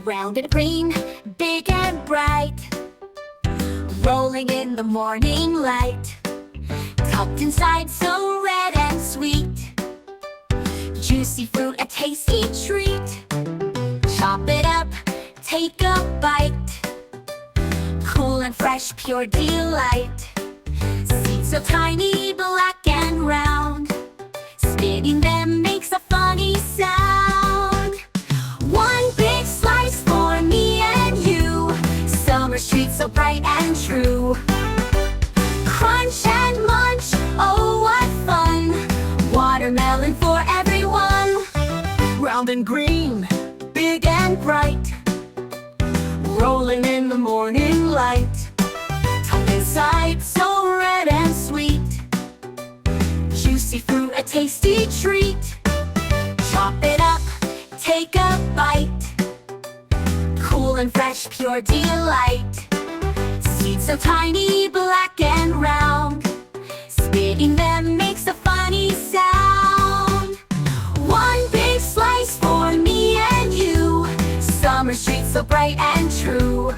Round and green, big and bright, rolling in the morning light. Tucked inside, so red and sweet. Juicy fruit, a tasty treat. Chop it up, take a bite. Cool and fresh, pure delight. Seeds so tiny, black and round. Spitting them makes a funny sound. One big slice for me and you. Summer's treat so bright and true. Crunch and munch, oh what fun. Watermelon for everyone. Round and green, big and bright, rolling in the morning light. Tucked inside, so red and sweet. Juicy fruit, a tasty treat. Chop it up, take a bite. Cool and fresh, pure delight. Seeds so tiny, black and round. Spitting them makes a funny sound. One big slice for me and you. Summer's treat so bright and true.